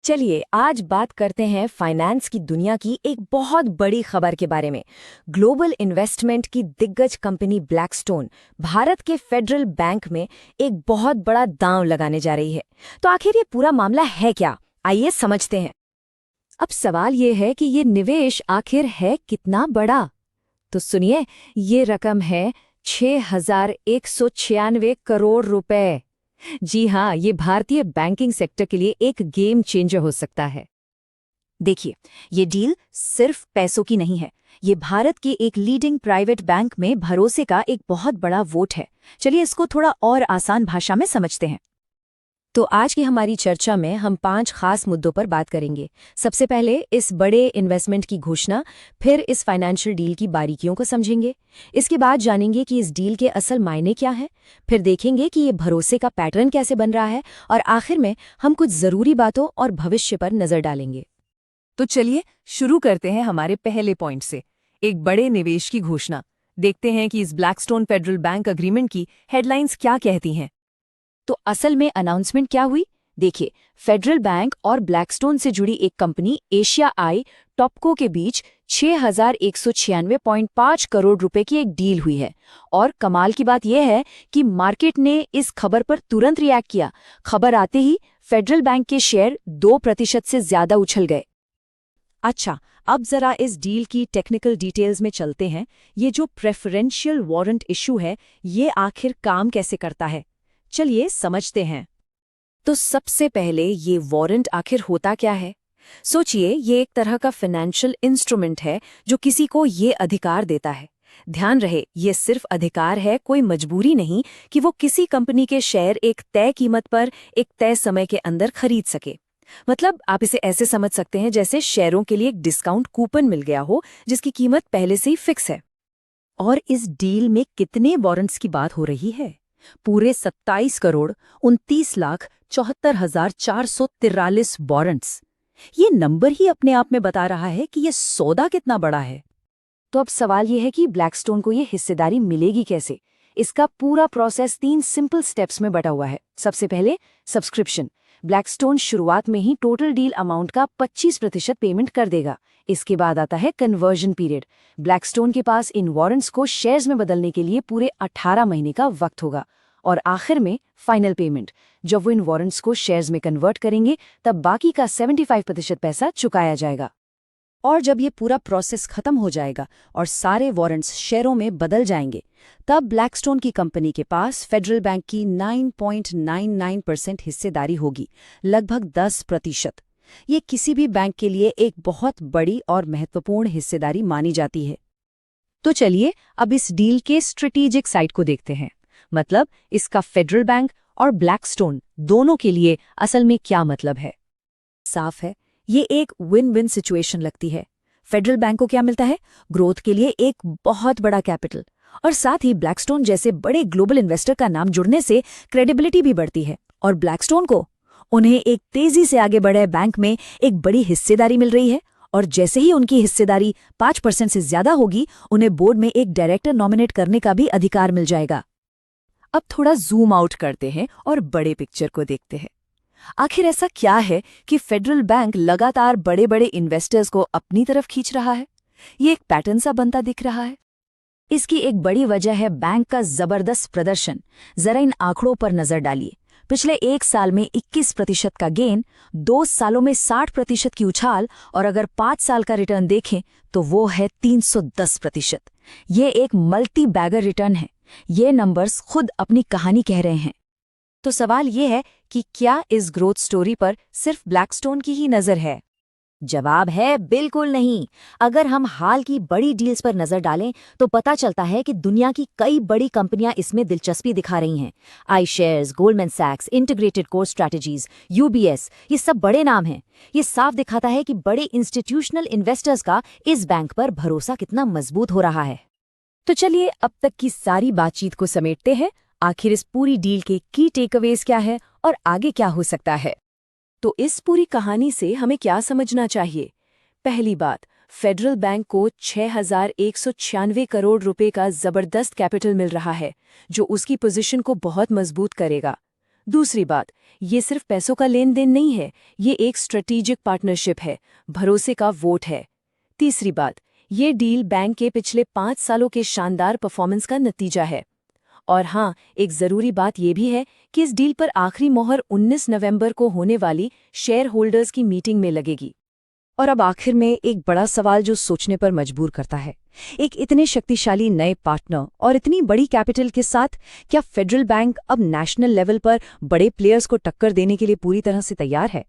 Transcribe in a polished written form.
चलिए आज बात करते हैं फाइनेंस की दुनिया की एक बहुत बड़ी खबर के बारे में। ग्लोबल इन्वेस्टमेंट की दिग्गज कंपनी ब्लैकस्टोन भारत के फेडरल बैंक में एक बहुत बड़ा दांव लगाने जा रही है। तो आखिर ये पूरा मामला है क्या, आइए समझते हैं। अब सवाल ये है कि ये निवेश आखिर है कितना बड़ा। तो सुनिए, ये रकम है 6,196 करोड़ रुपए। जी हाँ, ये भारतीय बैंकिंग सेक्टर के लिए एक गेम चेंजर हो सकता है। देखिए, ये डील सिर्फ पैसों की नहीं है, ये भारत के एक लीडिंग प्राइवेट बैंक में भरोसे का एक बहुत बड़ा वोट है। चलिए इसको थोड़ा और आसान भाषा में समझते हैं। तो आज की हमारी चर्चा में हम 5 खास मुद्दों पर बात करेंगे। सबसे पहले इस बड़े इन्वेस्टमेंट की घोषणा, फिर इस फाइनेंशियल डील की बारीकियों को समझेंगे। इसके बाद जानेंगे कि इस डील के असल मायने क्या हैं, फिर देखेंगे कि ये भरोसे का पैटर्न कैसे बन रहा है, और आखिर में हम कुछ ज़रूरी बातों और भविष्य पर नज़र डालेंगे। तो चलिए शुरू करते हैं हमारे पहले पॉइंट से, एक बड़े निवेश की घोषणा। देखते हैं कि इस ब्लैकस्टोन फेडरल बैंक अग्रीमेंट की हेडलाइंस क्या कहती हैं। तो असल में अनाउंसमेंट क्या हुई? देखिए, फेडरल बैंक और ब्लैकस्टोन से जुड़ी एक कंपनी एशिया आई टॉपको के बीच 6,196.5 करोड़ रुपए की एक डील हुई है। और कमाल की बात यह है कि मार्केट ने इस खबर पर तुरंत रिएक्ट किया। खबर आते ही फेडरल बैंक के शेयर 2% से ज्यादा उछल गए। अच्छा, अब जरा इस डील की टेक्निकल डिटेल्स में चलते हैं। ये जो प्रेफरेंशियल वारंट इशू है, ये आखिर काम कैसे करता है, चलिए समझते हैं। तो सबसे पहले ये वारंट आखिर होता क्या है? सोचिए, ये एक तरह का फाइनेंशियल इंस्ट्रूमेंट है जो किसी को ये अधिकार देता है। ध्यान रहे, ये सिर्फ अधिकार है, कोई मजबूरी नहीं कि वो किसी कंपनी के शेयर एक तय कीमत पर एक तय समय के अंदर खरीद सके। मतलब आप इसे ऐसे समझ सकते हैं जैसे शेयरों के लिए एक डिस्काउंट कूपन मिल गया हो जिसकी कीमत पहले से ही फिक्स है। और इस डील में कितने वारंट्स की बात हो रही है? पूरे 27,29,74,443 वारंट्स। ये नंबर ही अपने आप में बता रहा है कि ये सौदा कितना बड़ा है। तो अब सवाल ये है कि ब्लैकस्टोन को ये हिस्सेदारी मिलेगी कैसे? इसका पूरा प्रोसेस 3 सिंपल स्टेप्स में बटा हुआ है। सबसे पहले सब्सक्रिप्शन। ब्लैकस्टोन शुरुआत में ही टोटल डील अमाउंट का 25% पेमेंट कर देगा। इसके बाद आता है कन्वर्जन पीरियड। ब्लैकस्टोन के पास इन वारंट्स को शेयर्स में बदलने के लिए पूरे 18 महीने का वक्त होगा। और आखिर में फाइनल पेमेंट। जब वो इन वारंट्स को शेयर्स में कन्वर्ट करेंगे, तब बाकी का 75% पैसा चुकाया जाएगा। और जब ये पूरा प्रोसेस खत्म हो जाएगा और सारे वारंट्स शेयरों में बदल जाएंगे, तब ब्लैकस्टोन की कंपनी के पास फेडरल बैंक की 9.99% हिस्सेदारी होगी, लगभग 10%। ये किसी भी बैंक के लिए एक बहुत बड़ी और महत्वपूर्ण हिस्सेदारी मानी जाती है। तो चलिए अब इस डील के स्ट्रेटेजिक साइड को देखते हैं। मतलब इसका फेडरल बैंक और ब्लैकस्टोन दोनों के लिए असल में क्या मतलब है। साफ है, ये एक विन विन सिचुएशन लगती है। फेडरल बैंक को क्या मिलता है? ग्रोथ के लिए एक बहुत बड़ा कैपिटल, और साथ ही ब्लैकस्टोन जैसे बड़े ग्लोबल इन्वेस्टर का नाम जुड़ने से क्रेडिबिलिटी भी बढ़ती है। और ब्लैकस्टोन को उन्हें एक तेजी से आगे बढ़े बैंक में एक बड़ी हिस्सेदारी मिल रही है। और जैसे ही उनकी हिस्सेदारी 5% से ज्यादा होगी, उन्हें बोर्ड में एक डायरेक्टर नॉमिनेट करने का भी अधिकार मिल जाएगा। अब थोड़ा जूम आउट करते हैं और बड़े पिक्चर को देखते हैं। आखिर ऐसा क्या है कि फेडरल बैंक लगातार बड़े बड़े इन्वेस्टर्स को अपनी तरफ खींच रहा है? ये एक पैटर्न सा बनता दिख रहा है। इसकी एक बड़ी वजह है बैंक का जबरदस्त प्रदर्शन। जरा इन आंकड़ों पर नजर डालिए। पिछले 1 साल में 21% का गेन, 2 सालों में 60% की उछाल, और अगर 5 साल का रिटर्न देखें तो वो है 310%। ये एक मल्टी बैगर रिटर्न है। ये नंबर्स खुद अपनी कहानी कह रहे हैं। तो सवाल ये है कि क्या इस ग्रोथ स्टोरी पर सिर्फ ब्लैकस्टोन की ही नज़र है? जवाब है बिल्कुल नहीं। अगर हम हाल की बड़ी डील्स पर नजर डालें तो पता चलता है कि दुनिया की कई बड़ी कंपनियां इसमें दिलचस्पी दिखा रही हैं। iShares, गोल्डमैन सैक्स, इंटीग्रेटेड कोर स्ट्रैटेजीज, UBS, ये सब बड़े नाम हैं। ये साफ दिखाता है कि बड़े इंस्टीट्यूशनल इन्वेस्टर्स का इस बैंक पर भरोसा कितना मजबूत हो रहा है। तो चलिए अब तक की सारी बातचीत को समेटते हैं। आखिर इस पूरी डील के की टेकअवेज क्या है और आगे क्या हो सकता है? तो इस पूरी कहानी से हमें क्या समझना चाहिए? पहली बात, फेडरल बैंक को 6,196 करोड़ रुपए का जबरदस्त कैपिटल मिल रहा है, जो उसकी पोजीशन को बहुत मजबूत करेगा। दूसरी बात, ये सिर्फ पैसों का लेन देन नहीं है, ये एक स्ट्रेटेजिक पार्टनरशिप है, भरोसे का वोट है। तीसरी बात, ये डील बैंक के पिछले 5 सालों के शानदार परफॉर्मेंस का नतीजा है। और हाँ, एक ज़रूरी बात यह भी है कि इस डील पर आखिरी मोहर 19 नवंबर को होने वाली शेयर होल्डर्स की मीटिंग में लगेगी। और अब आखिर में एक बड़ा सवाल जो सोचने पर मजबूर करता है, एक इतने शक्तिशाली नए पार्टनर और इतनी बड़ी कैपिटल के साथ क्या फेडरल बैंक अब नेशनल लेवल पर बड़े प्लेयर्स को टक्कर देने के लिए पूरी तरह से तैयार है?